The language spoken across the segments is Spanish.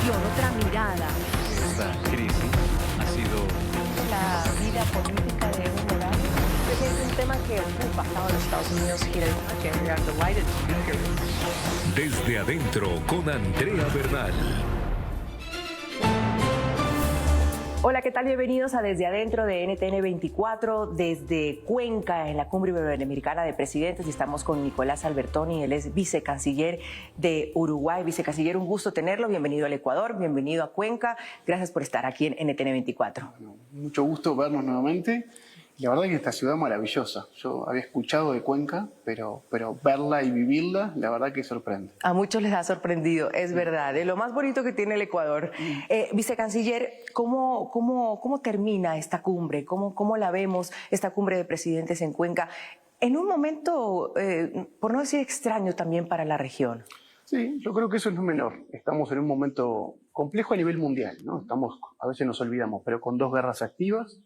visión, otra mirada. Esta crisis ha sido la vida política de Evo Morales. Este es un tema que ocupa a los Estados Unidos y we are delighted to be here. Desde adentro con Andrea Bernal. Hola, ¿qué tal? Bienvenidos a Desde Adentro de NTN 24, desde Cuenca, en la Cumbre Iberoamericana de Presidentes. Y estamos con Nicolás Albertoni, él es vicecanciller de Uruguay. Vicecanciller, un gusto tenerlo. Bienvenido al Ecuador, bienvenido a Cuenca. Gracias por estar aquí en NTN 24. Bueno, mucho gusto vernos nuevamente. La verdad es que esta ciudad es maravillosa. Yo había escuchado de Cuenca, pero verla y vivirla, la verdad que sorprende. A muchos les ha sorprendido, es verdad. Es lo más bonito que tiene el Ecuador. Vicecanciller, ¿cómo termina esta cumbre? ¿Cómo la vemos, esta cumbre de presidentes en Cuenca? En un momento, por no decir extraño también para la región. Sí, yo creo que eso es lo menor. Estamos en un momento complejo a nivel mundial, ¿no? A veces nos olvidamos, pero con dos guerras activas.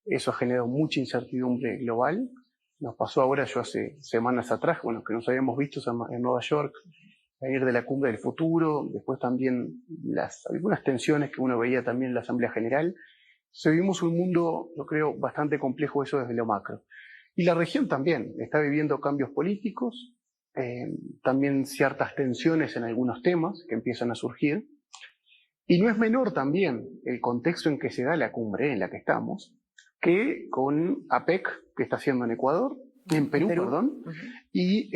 Eso ha generado mucha incertidumbre global. Nos pasó ahora, yo hace semanas atrás, bueno, que nos habíamos visto en Nueva York, a ir de la cumbre del futuro, después también algunas tensiones que uno veía también en la Asamblea General. Vivimos un mundo, yo creo, bastante complejo eso desde lo macro. Y la región también está viviendo cambios políticos, también ciertas tensiones en algunos temas que empiezan a surgir. Y no es menor también el contexto en que se da la cumbre en la que estamos, que con APEC, que está haciendo en Ecuador, en Perú, perdón, y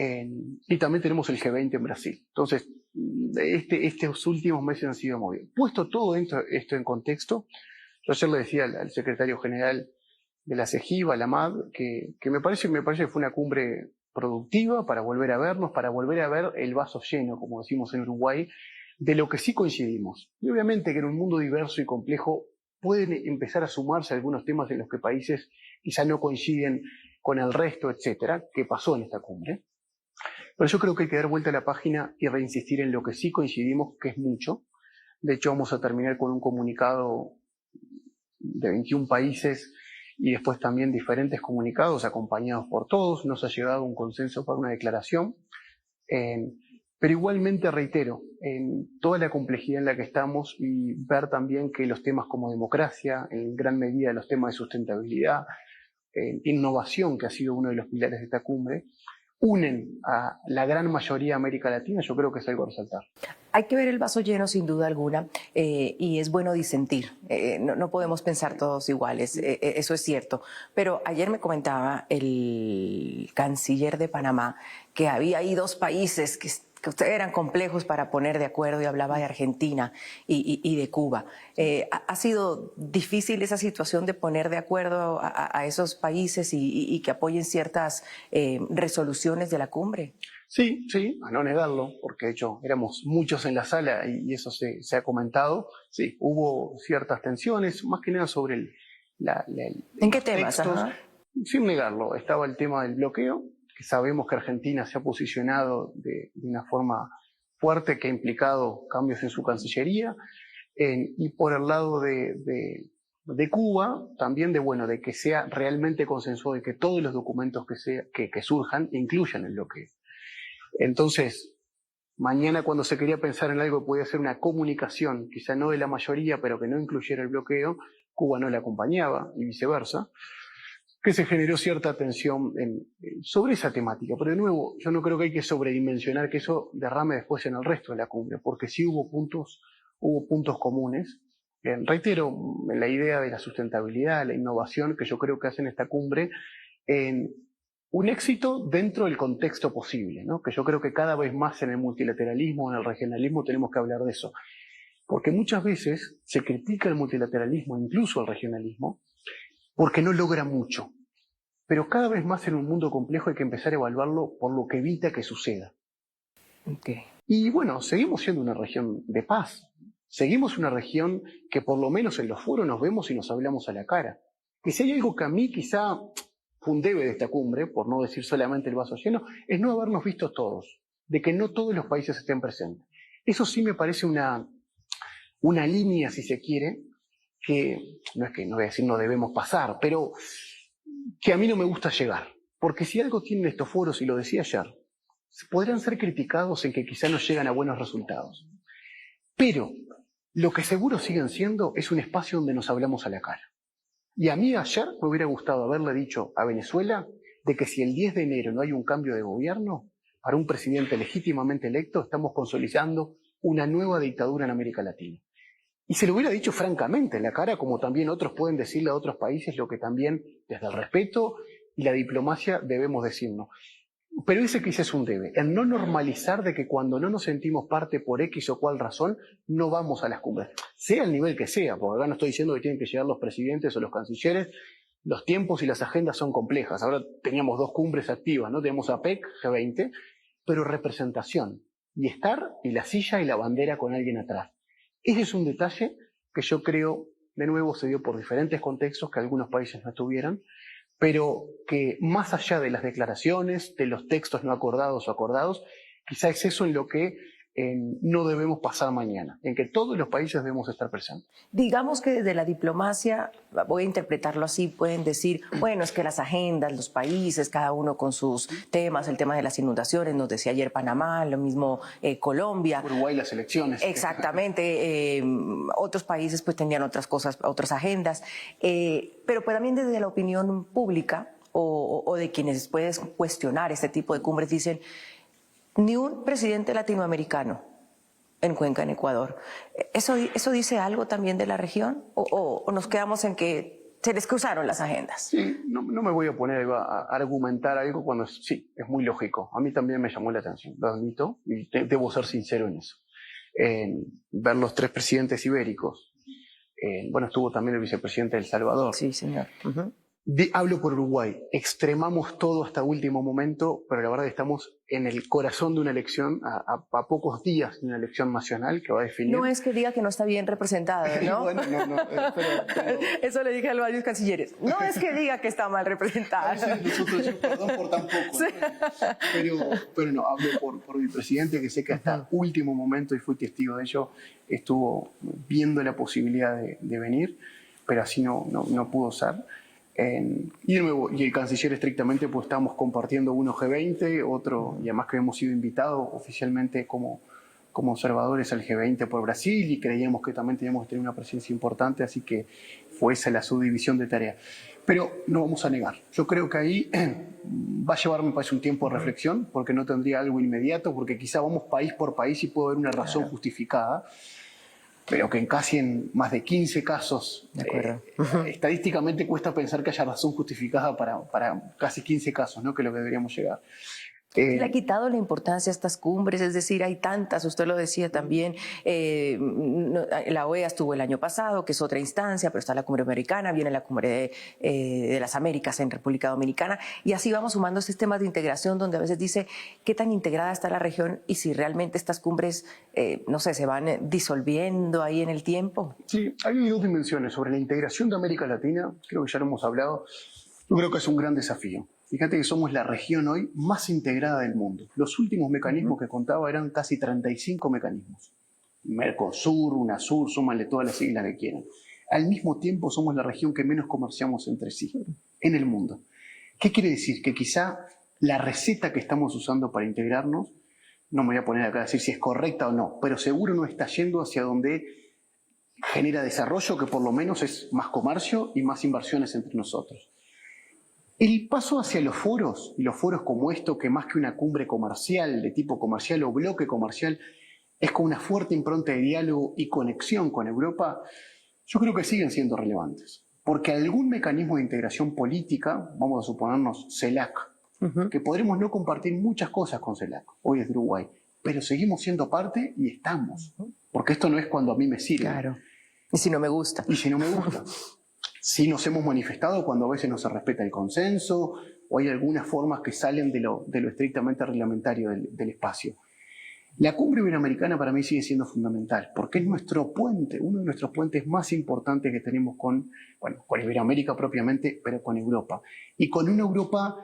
también tenemos el G20 en Brasil. Entonces, estos últimos meses han sido muy bien. Puesto todo esto en contexto, yo ayer le decía al secretario general de la CEGIVA, la MAD, que me parece que fue una cumbre productiva para volver a vernos, para volver a ver el vaso lleno, como decimos en Uruguay, de lo que sí coincidimos. Y obviamente que en un mundo diverso y complejo pueden empezar a sumarse algunos temas en los que países quizá no coinciden con el resto, etcétera, que pasó en esta cumbre. Pero yo creo que hay que dar vuelta a la página y reinsistir en lo que sí coincidimos, que es mucho. De hecho, vamos a terminar con un comunicado de 21 países y después también diferentes comunicados acompañados por todos. Nos ha llegado un consenso para una declaración. Pero igualmente reitero, en toda la complejidad en la que estamos y ver también que los temas como democracia, en gran medida los temas de sustentabilidad, innovación, que ha sido uno de los pilares de esta cumbre, unen a la gran mayoría de América Latina. Yo creo que es algo a resaltar. Hay que ver el vaso lleno sin duda alguna y es bueno disentir. No podemos pensar todos iguales, eso es cierto. Pero ayer me comentaba el canciller de Panamá que había ahí dos países que ustedes eran complejos para poner de acuerdo y hablaba de Argentina y de Cuba. ¿Ha sido difícil esa situación de poner de acuerdo a esos países y que apoyen ciertas resoluciones de la cumbre? Sí, a no negarlo, porque de hecho éramos muchos en la sala y eso se ha comentado. Sí, hubo ciertas tensiones, más que nada sobre ¿En qué temas? Sin negarlo, estaba el tema del bloqueo, que sabemos que Argentina se ha posicionado de una forma fuerte, que ha implicado cambios en su Cancillería, y por el lado de Cuba, también de que sea realmente consensuado y que todos los documentos que surjan incluyan el bloqueo. Entonces, mañana cuando se quería pensar en algo que podía ser una comunicación, quizá no de la mayoría, pero que no incluyera el bloqueo, Cuba no le acompañaba y viceversa, que se generó cierta tensión sobre esa temática. Pero de nuevo, yo no creo que hay que sobredimensionar que eso derrame después en el resto de la cumbre, porque sí hubo puntos comunes. Reitero, la idea de la sustentabilidad, la innovación, que yo creo que hacen esta cumbre, un éxito dentro del contexto posible, ¿no? Que yo creo que cada vez más en el multilateralismo, en el regionalismo, tenemos que hablar de eso. Porque muchas veces se critica el multilateralismo, incluso el regionalismo, porque no logra mucho. Pero cada vez más en un mundo complejo hay que empezar a evaluarlo por lo que evita que suceda. Okay. Y bueno, seguimos siendo una región de paz. Seguimos una región que por lo menos en los foros nos vemos y nos hablamos a la cara. Que si hay algo que a mí quizá fue un debe de esta cumbre, por no decir solamente el vaso lleno, es no habernos visto todos, de que no todos los países estén presentes. Eso sí me parece una línea, si se quiere, que no voy a decir no debemos pasar, pero que a mí no me gusta llegar. Porque si algo tienen estos foros, y lo decía ayer, podrán ser criticados en que quizá no llegan a buenos resultados. Pero Lo que seguro siguen siendo es un espacio donde nos hablamos a la cara. Y a mí ayer me hubiera gustado haberle dicho a Venezuela de que si el 10 de enero no hay un cambio de gobierno, para un presidente legítimamente electo, estamos consolidando una nueva dictadura en América Latina. Y se lo hubiera dicho francamente en la cara, como también otros pueden decirle a otros países lo que también, desde el respeto y la diplomacia, debemos decirnos. Pero ese quizás es un debe, el no normalizar de que cuando no nos sentimos parte por X o cual razón, no vamos a las cumbres. Sea el nivel que sea, porque acá no estoy diciendo que tienen que llegar los presidentes o los cancilleres, los tiempos y las agendas son complejas. Ahora teníamos 2 cumbres activas, ¿no? Tenemos APEC, G20, pero representación. Y estar y la silla y la bandera con alguien atrás. Ese es un detalle que yo creo, de nuevo, se dio por diferentes contextos que algunos países no tuvieran, pero que más allá de las declaraciones, de los textos no acordados o acordados, quizá es eso en lo que no debemos pasar mañana, en que todos los países debemos estar presentes. Digamos que desde la diplomacia, voy a interpretarlo así, pueden decir, bueno, es que las agendas, los países, cada uno con sus temas, el tema de las inundaciones, nos decía ayer Panamá, lo mismo Colombia. Uruguay, las elecciones. Exactamente, otros países pues tenían otras cosas, otras agendas, pero pues también desde la opinión pública o de quienes puedes cuestionar este tipo de cumbres dicen, ni un presidente latinoamericano en Cuenca, en Ecuador. ¿Eso dice algo también de la región? ¿O nos quedamos en que se les cruzaron las agendas? Sí, no me voy a poner a argumentar algo cuando sí, es muy lógico. A mí también me llamó la atención, lo admito, y debo ser sincero en eso. Ver los 3 presidentes ibéricos. Bueno, estuvo también el vicepresidente de El Salvador. Sí, señor. Hablo por Uruguay. Extremamos todo hasta último momento, pero la verdad que estamos en el corazón de una elección, a pocos días de una elección nacional que va a definir. No es que diga que no está bien representado, ¿no? Bueno, no, pero... Eso le dije a varios cancilleres. No es que diga que está mal representada. Nosotros decimos perdón por tan poco. Sí. Pero no, hablo por mi presidente, que sé que hasta último momento, y fui testigo de ello, estuvo viendo la posibilidad de venir, pero así no pudo ser. Y de nuevo, y el canciller estrictamente, pues estamos compartiendo uno G20, otro, y además que hemos sido invitados oficialmente como observadores al G20 por Brasil, y creíamos que también teníamos que tener una presencia importante, así que fue esa la subdivisión de tareas. Pero no vamos a negar, yo creo que ahí va a llevar, me parece, un tiempo de reflexión, porque no tendría algo inmediato, porque quizá vamos país por país y puede haber una razón justificada, pero que en más de 15 casos, estadísticamente cuesta pensar que haya razón justificada para casi 15 casos, ¿no? Que es lo que deberíamos llegar. Le ha quitado la importancia a estas cumbres, es decir, hay tantas, usted lo decía también, la OEA estuvo el año pasado, que es otra instancia, pero está la cumbre americana, viene la cumbre de las Américas en República Dominicana, y así vamos sumando estos temas de integración donde a veces dice qué tan integrada está la región y si realmente estas cumbres, no sé, se van disolviendo ahí en el tiempo. Sí, hay 2 dimensiones. Sobre la integración de América Latina, creo que ya lo hemos hablado, yo creo que es un gran desafío. Fíjate que somos la región hoy más integrada del mundo. Los últimos mecanismos que contaba eran casi 35 mecanismos. Mercosur, UNASUR, súmanle todas las siglas que quieran. Al mismo tiempo somos la región que menos comerciamos entre sí en el mundo. ¿Qué quiere decir? Que quizá la receta que estamos usando para integrarnos, no me voy a poner acá a decir si es correcta o no, pero seguro no está yendo hacia donde genera desarrollo, que por lo menos es más comercio y más inversiones entre nosotros. El paso hacia los foros, y los foros como esto, que más que una cumbre comercial, de tipo comercial o bloque comercial, es con una fuerte impronta de diálogo y conexión con Europa, yo creo que siguen siendo relevantes. Porque algún mecanismo de integración política, vamos a suponernos CELAC, que podremos no compartir muchas cosas con CELAC, hoy es de Uruguay, pero seguimos siendo parte y estamos. Porque esto no es cuando a mí me sirve. Claro. Y si no me gusta. Y si no me gusta. Sí nos hemos manifestado cuando a veces no se respeta el consenso o hay algunas formas que salen de lo estrictamente reglamentario del espacio. La cumbre iberoamericana para mí sigue siendo fundamental porque es nuestro puente, uno de nuestros puentes más importantes que tenemos con Iberoamérica propiamente, pero con Europa. Y con una Europa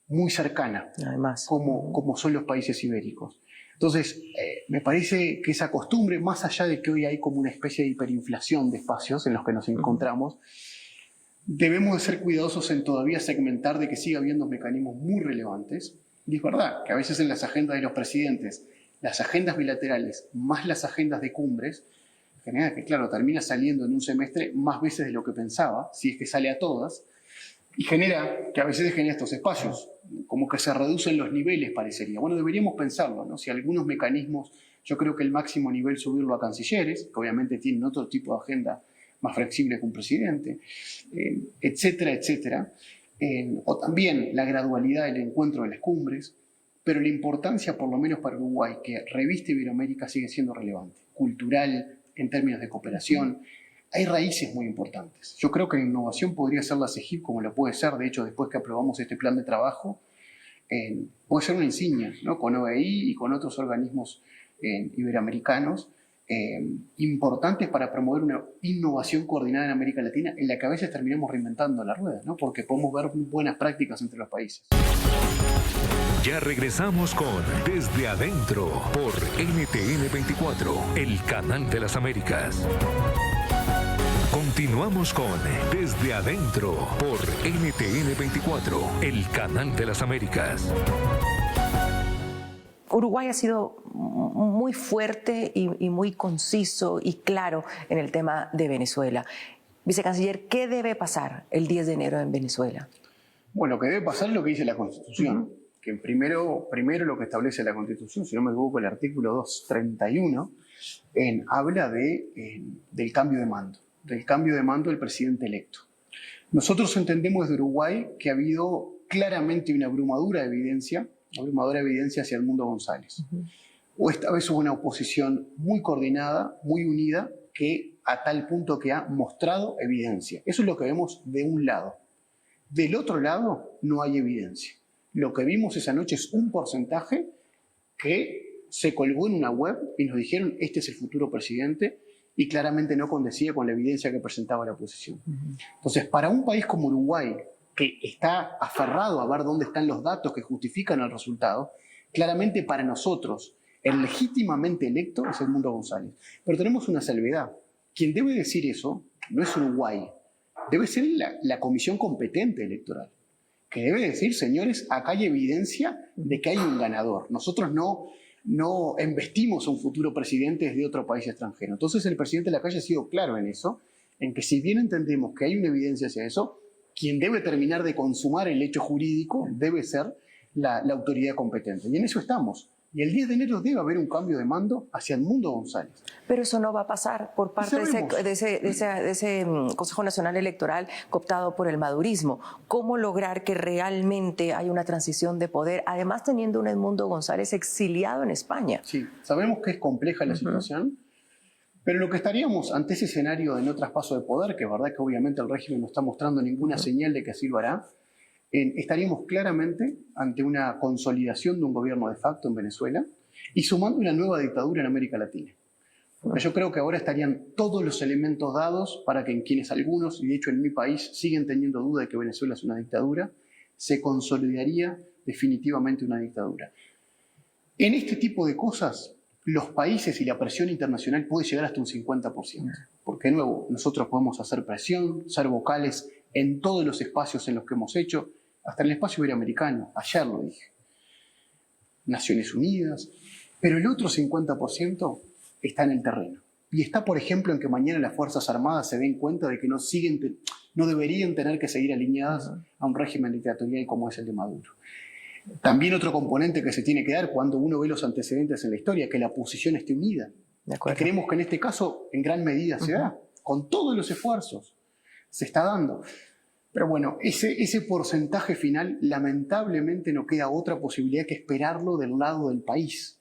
muy cercana, además, como son los países ibéricos. Entonces, me parece que esa costumbre, más allá de que hoy hay como una especie de hiperinflación de espacios en los que nos encontramos, debemos de ser cuidadosos en todavía segmentar de que siga habiendo mecanismos muy relevantes. Y es verdad que a veces en las agendas de los presidentes, las agendas bilaterales más las agendas de cumbres, genera que, claro, termina saliendo en un semestre más veces de lo que pensaba, si es que sale a todas, y genera que a veces genera estos espacios, como que se reducen los niveles, parecería. Bueno, deberíamos pensarlo, ¿no? Si algunos mecanismos, yo creo que el máximo nivel subirlo a cancilleres, que obviamente tienen otro tipo de agenda más flexible que un presidente, etcétera, etcétera. O también la gradualidad del encuentro de las cumbres, pero la importancia, por lo menos para Uruguay, que reviste Iberoamérica sigue siendo relevante, cultural, en términos de cooperación. Hay raíces muy importantes. Yo creo que la innovación podría ser la CEGIP, como lo puede ser, de hecho, después que aprobamos este plan de trabajo, puede ser una insignia, ¿no? Con OEI y con otros organismos iberoamericanos, importantes para promover una innovación coordinada en América Latina, en la que a veces terminamos reinventando la rueda, ¿no? Porque podemos ver buenas prácticas entre los países. Ya regresamos con Desde Adentro por NTN 24, el canal de las Américas. Continuamos con Desde Adentro por NTN 24, el canal de las Américas. Uruguay ha sido muy fuerte y muy conciso y claro en el tema de Venezuela. Vicecanciller, ¿qué debe pasar el 10 de enero en Venezuela? Bueno, lo que debe pasar es lo que dice la Constitución, que primero lo que establece la Constitución, si no me equivoco, el artículo 231, habla del cambio de mando, del presidente electo. Nosotros entendemos desde Uruguay que ha habido claramente una abrumadora evidencia hacia Edmundo González. O esta vez hubo una oposición muy coordinada, muy unida, que a tal punto que ha mostrado evidencia. Eso es lo que vemos de un lado. Del otro lado no hay evidencia. Lo que vimos esa noche es un porcentaje que se colgó en una web y nos dijeron este es el futuro presidente y claramente no condecía con la evidencia que presentaba la oposición. Entonces, para un país como Uruguay, que está aferrado a ver dónde están los datos que justifican el resultado, claramente para nosotros el legítimamente electo es Edmundo González. Pero tenemos una salvedad. Quien debe decir eso no es Uruguay, debe ser la comisión competente electoral, que debe decir, señores, acá hay evidencia de que hay un ganador. Nosotros no embestimos a un futuro presidente desde otro país extranjero. Entonces el presidente Lacalle ha sido claro en eso, en que si bien entendemos que hay una evidencia hacia eso, quien debe terminar de consumar el hecho jurídico debe ser la autoridad competente. Y en eso estamos. Y el 10 de enero debe haber un cambio de mando hacia Edmundo González. Pero eso no va a pasar por parte de ese Consejo Nacional Electoral cooptado por el madurismo. ¿Cómo lograr que realmente haya una transición de poder, además teniendo un Edmundo González exiliado en España? Sí, sabemos que es compleja la situación, pero lo que estaríamos ante ese escenario de no traspaso de poder, que es verdad que obviamente el régimen no está mostrando ninguna señal de que así lo hará, estaríamos claramente ante una consolidación de un gobierno de facto en Venezuela y sumando una nueva dictadura en América Latina. Porque yo creo que ahora estarían todos los elementos dados para que en quienes algunos, y de hecho en mi país, siguen teniendo duda de que Venezuela es una dictadura, se consolidaría definitivamente una dictadura. En este tipo de cosas, los países y la presión internacional puede llegar hasta un 50%. Porque de nuevo, nosotros podemos hacer presión, ser vocales en todos los espacios en los que hemos hecho, hasta en el espacio iberoamericano, ayer lo dije, Naciones Unidas, pero el otro 50% está en el terreno. Y está, por ejemplo, en que mañana las Fuerzas Armadas se den cuenta de que no deberían tener que seguir alineadas a un régimen dictatorial como es el de Maduro. También otro componente que se tiene que dar cuando uno ve los antecedentes en la historia, que la oposición esté unida. Y creemos que en este caso, en gran medida se da, con todos los esfuerzos, se está dando. Pero bueno, ese porcentaje final, lamentablemente no queda otra posibilidad que esperarlo del lado del país.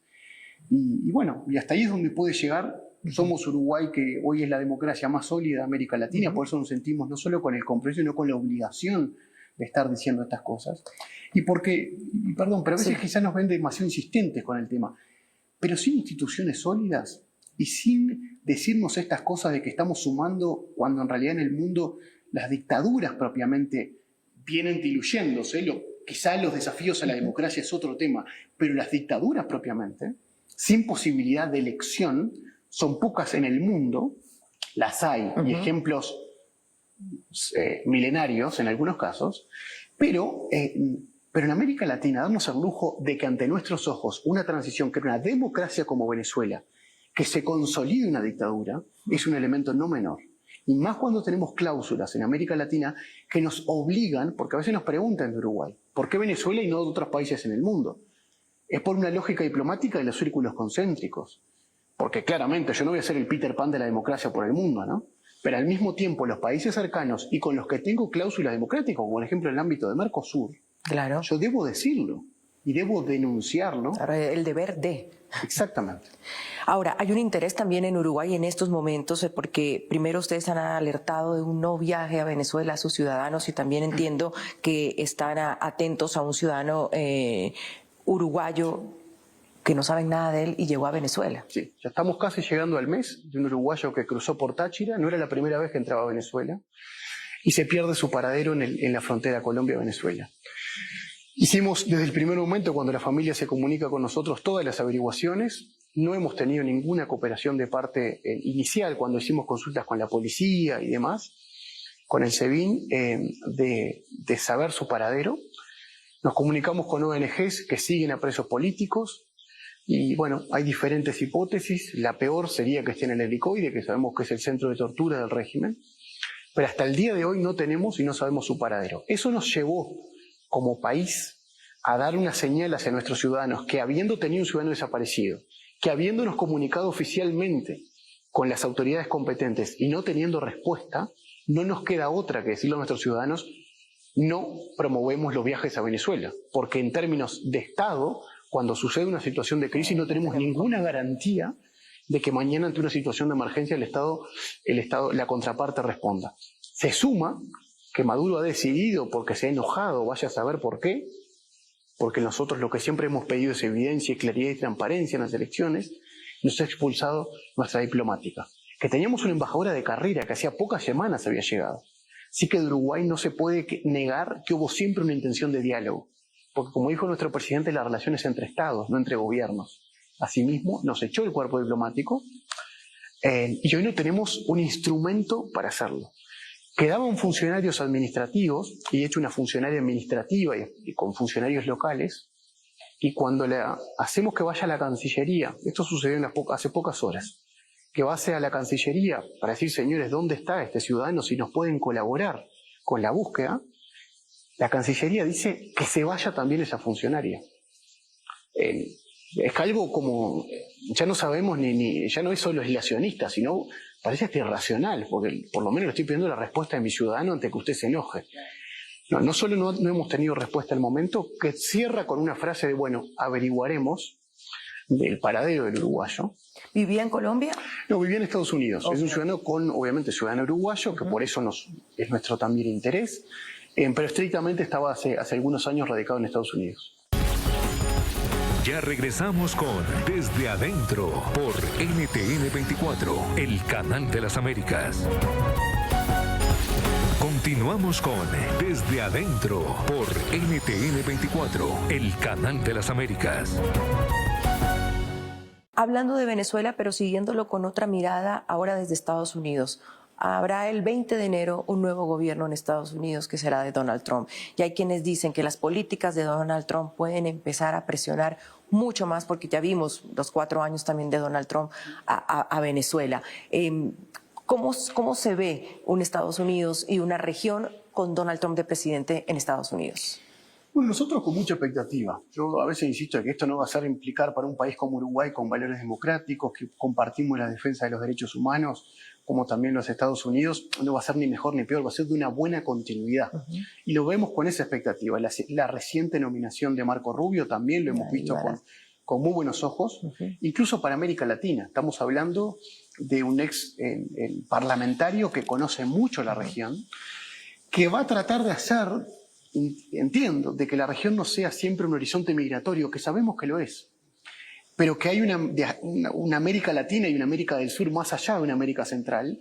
Y bueno, y hasta ahí es donde puede llegar. Somos Uruguay, que hoy es la democracia más sólida de América Latina, por eso nos sentimos no solo con el compromiso, sino con la obligación de estar diciendo estas cosas. Y perdón, pero a veces quizás nos ven demasiado insistentes con el tema, pero sin instituciones sólidas y sin decirnos estas cosas de que estamos sumando cuando en realidad en el mundo las dictaduras propiamente vienen diluyéndose. Quizá los desafíos a la democracia es otro tema, pero las dictaduras propiamente, sin posibilidad de elección, son pocas en el mundo, las hay, y ejemplos milenarios en algunos casos, pero en América Latina darnos el lujo de que ante nuestros ojos una transición que era una democracia como Venezuela, que se consolide una dictadura es un elemento no menor. Y más cuando tenemos cláusulas en América Latina que nos obligan, porque a veces nos preguntan de Uruguay, ¿por qué Venezuela y no de otros países en el mundo? Es por una lógica diplomática de los círculos concéntricos. Porque claramente yo no voy a ser el Peter Pan de la democracia por el mundo, ¿no? Pero al mismo tiempo los países cercanos y con los que tengo cláusulas democráticas, como por ejemplo en el ámbito de Mercosur, Claro. yo debo decirlo y debo denunciarlo. Ahora, el deber de. Exactamente. Ahora, hay un interés también en Uruguay en estos momentos, porque primero ustedes han alertado de un no viaje a Venezuela a sus ciudadanos y también entiendo que están atentos a un ciudadano uruguayo que no saben nada de él y llegó a Venezuela. Sí, ya estamos casi llegando al mes de un uruguayo que cruzó por Táchira, no era la primera vez que entraba a Venezuela, y se pierde su paradero en la frontera Colombia-Venezuela. Hicimos desde el primer momento, cuando la familia se comunica con nosotros, todas las averiguaciones. No hemos tenido ninguna cooperación de parte inicial cuando hicimos consultas con la policía y demás, con el SEBIN, de saber su paradero. Nos comunicamos con ONGs que siguen a presos políticos y bueno, hay diferentes hipótesis. La peor sería que esté en el helicoide, que sabemos que es el centro de tortura del régimen, pero hasta el día de hoy no tenemos y no sabemos su paradero. Eso nos llevó como país a dar una señal hacia nuestros ciudadanos que habiendo tenido un ciudadano desaparecido, que habiéndonos comunicado oficialmente con las autoridades competentes y no teniendo respuesta, no nos queda otra que decirle a nuestros ciudadanos: no promovemos los viajes a Venezuela, porque en términos de Estado, cuando sucede una situación de crisis no tenemos ninguna garantía de que mañana ante una situación de emergencia el Estado, la contraparte responda. Se suma que Maduro ha decidido, porque se ha enojado, vaya a saber por qué, porque nosotros lo que siempre hemos pedido es evidencia, claridad y transparencia en las elecciones, nos ha expulsado nuestra diplomática. Que teníamos una embajadora de carrera que hacía pocas semanas había llegado. Sí que de Uruguay no se puede negar que hubo siempre una intención de diálogo, porque como dijo nuestro presidente, la relación es entre estados, no entre gobiernos. Asimismo, nos echó el cuerpo diplomático y hoy no tenemos un instrumento para hacerlo. Quedaban funcionarios administrativos, y he hecho una funcionaria administrativa y con funcionarios locales, y cuando le hacemos que vaya a la Cancillería, esto sucedió hace pocas horas, que vaya a la Cancillería para decir: señores, ¿dónde está este ciudadano? Si nos pueden colaborar con la búsqueda, la Cancillería dice que se vaya también esa funcionaria. Es algo como, ya no sabemos ya no es solo aislacionista, sino parece hasta irracional, porque por lo menos le estoy pidiendo la respuesta de mi ciudadano antes que usted se enoje. No solo no hemos tenido respuesta al momento, que cierra con una frase de: bueno, averiguaremos del paradero del uruguayo. ¿Vivía en Colombia? No, vivía en Estados Unidos. Okay. Es un ciudadano obviamente ciudadano uruguayo, que por eso es nuestro también interés, pero estrictamente estaba hace algunos años radicado en Estados Unidos. Ya regresamos con Desde Adentro por NTN 24, el canal de las Américas. Continuamos con Desde Adentro por NTN 24, el canal de las Américas. Hablando de Venezuela, pero siguiéndolo con otra mirada, ahora desde Estados Unidos. Habrá el 20 de enero un nuevo gobierno en Estados Unidos que será de Donald Trump. Y hay quienes dicen que las políticas de Donald Trump pueden empezar a presionar mucho más, porque ya vimos los 4 años también de Donald Trump a Venezuela. ¿Cómo se ve un Estados Unidos y una región con Donald Trump de presidente en Estados Unidos? Bueno, nosotros con mucha expectativa. Yo a veces insisto en que esto no va a ser implicar para un país como Uruguay, con valores democráticos, que compartimos la defensa de los derechos humanos, como también los Estados Unidos, no va a ser ni mejor ni peor, va a ser de una buena continuidad. Y lo vemos con esa expectativa. La reciente nominación de Marco Rubio también lo hemos visto con muy buenos ojos, incluso para América Latina. Estamos hablando de un ex parlamentario que conoce mucho la región, que va a tratar de hacer, entiendo, de que la región no sea siempre un horizonte migratorio, que sabemos que lo es, pero que hay una América Latina y una América del Sur más allá de una América Central,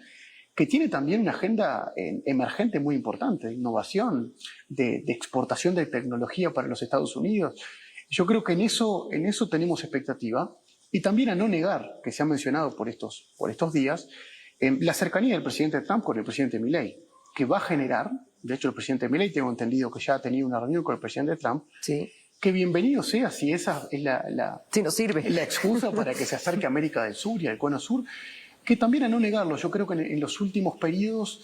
que tiene también una agenda emergente muy importante, de innovación, de exportación de tecnología para los Estados Unidos. Yo creo que en eso tenemos expectativa, y también a no negar, que se ha mencionado por estos días, la cercanía del presidente Trump con el presidente Milei, que va a generar, de hecho el presidente Milei tengo entendido que ya ha tenido una reunión con el presidente Trump, sí, que bienvenido sea si esa es Si nos sirve. la excusa para que se acerque a América del Sur y al Cono Sur, que también a no negarlo, yo creo que en los últimos periodos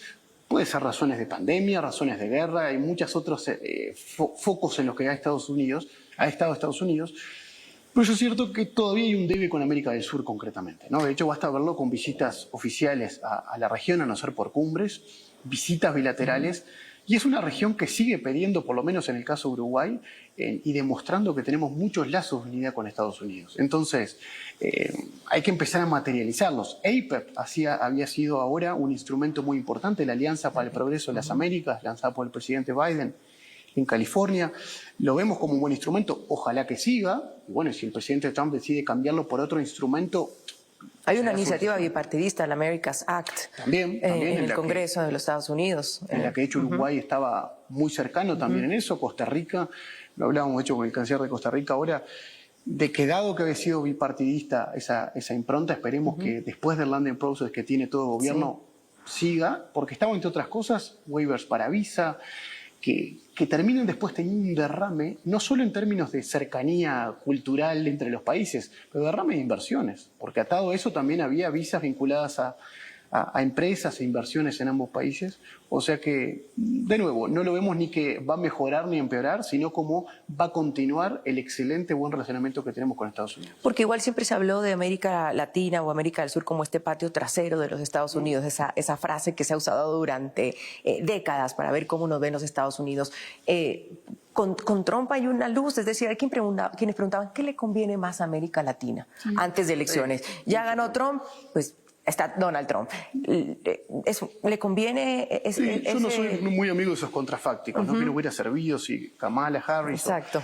puede ser razones de pandemia, razones de guerra, hay muchos otros focos en los que ha estado Estados Unidos, pero es cierto que todavía hay un debe con América del Sur concretamente, ¿no? De hecho, basta verlo con visitas oficiales a la región, a no ser por cumbres, visitas bilaterales, y es una región que sigue pidiendo, por lo menos en el caso de Uruguay, y demostrando que tenemos muchos lazos de unidad con Estados Unidos. Entonces, hay que empezar a materializarlos. APEC había sido ahora un instrumento muy importante, la Alianza para el Progreso de las Américas, lanzada por el presidente Biden en California. Lo vemos como un buen instrumento, ojalá que siga. Y bueno, si el presidente Trump decide cambiarlo por otro instrumento... Hay una iniciativa bipartidista, el America's Act, también en el Congreso de los Estados Unidos. En la que de hecho Uruguay estaba muy cercano también en eso, Costa Rica, lo hablábamos de hecho con el canciller de Costa Rica ahora, de que dado que había sido bipartidista esa impronta, esperemos que después del landing process que tiene todo el gobierno siga, porque estaba entre otras cosas, waivers para visa, que terminen después teniendo un derrame, no solo en términos de cercanía cultural entre los países, pero derrame de inversiones, porque atado a eso también había visas vinculadas a empresas e inversiones en ambos países. O sea que, de nuevo, no lo vemos ni que va a mejorar ni empeorar, sino como va a continuar el excelente buen relacionamiento que tenemos con Estados Unidos. Porque igual siempre se habló de América Latina o América del Sur como este patio trasero de los Estados Unidos, esa frase que se ha usado durante décadas para ver cómo nos ven los Estados Unidos. Con Trump hay una luz, es decir, hay quienes preguntaban ¿qué le conviene más a América Latina antes de elecciones? Ya ganó Trump, pues está Donald Trump. ¿Le conviene? Yo no soy muy amigo de esos contrafácticos, no quiero hubiera servido si Kamala Harris... Exacto.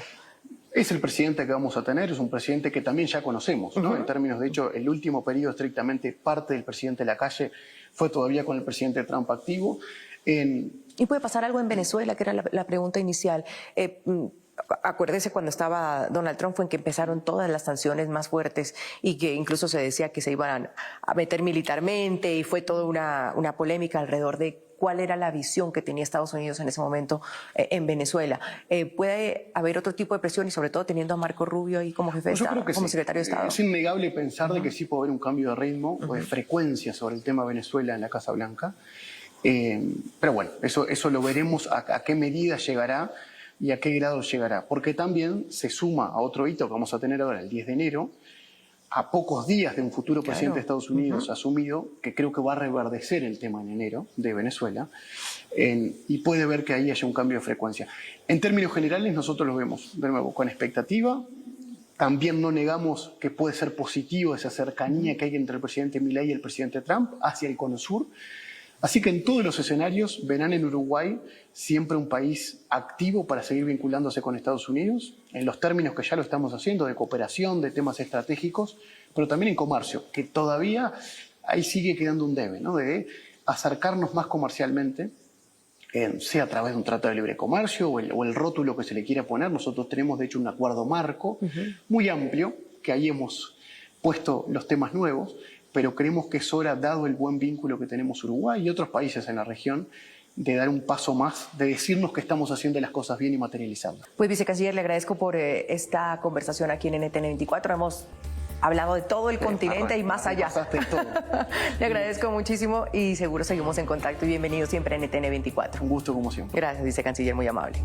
Es el presidente que vamos a tener, es un presidente que también ya conocemos, ¿no? En términos, de hecho, el último periodo estrictamente parte del presidente Lacalle fue todavía con el presidente Trump activo. ¿Y puede pasar algo en Venezuela, que era la pregunta inicial? Acuérdese cuando estaba Donald Trump fue en que empezaron todas las sanciones más fuertes y que incluso se decía que se iban a meter militarmente y fue toda una polémica alrededor de cuál era la visión que tenía Estados Unidos en ese momento en Venezuela. ¿Puede haber otro tipo de presión y sobre todo teniendo a Marco Rubio ahí como jefe de Estado, como secretario de Estado? Es innegable pensar de que sí puede haber un cambio de ritmo o de frecuencia sobre el tema Venezuela en la Casa Blanca. Pero bueno, eso lo veremos a qué medida llegará y a qué grado llegará, porque también se suma a otro hito que vamos a tener ahora el 10 de enero, a pocos días de un futuro presidente de Estados Unidos asumido, que creo que va a reverdecer el tema en enero de Venezuela, y puede ver que ahí haya un cambio de frecuencia. En términos generales nosotros lo vemos, de nuevo, con expectativa. También no negamos que puede ser positivo esa cercanía que hay entre el presidente Milei y el presidente Trump hacia el Cono Sur. Así que en todos los escenarios verán en Uruguay siempre un país activo para seguir vinculándose con Estados Unidos, en los términos que ya lo estamos haciendo, de cooperación, de temas estratégicos, pero también en comercio, que todavía ahí sigue quedando un debe, ¿no? De acercarnos más comercialmente, sea a través de un tratado de libre comercio o el rótulo que se le quiera poner. Nosotros tenemos de hecho un acuerdo marco muy amplio, que ahí hemos puesto los temas nuevos, pero creemos que es hora, dado el buen vínculo que tenemos Uruguay y otros países en la región, de dar un paso más, de decirnos que estamos haciendo las cosas bien y materializarlas. Pues, vicecanciller, le agradezco por esta conversación aquí en NTN 24. Hemos hablado de todo el continente y más allá. Todo. Le agradezco muchísimo y seguro seguimos en contacto y bienvenido siempre a NTN 24. Un gusto como siempre. Gracias, vicecanciller, muy amable.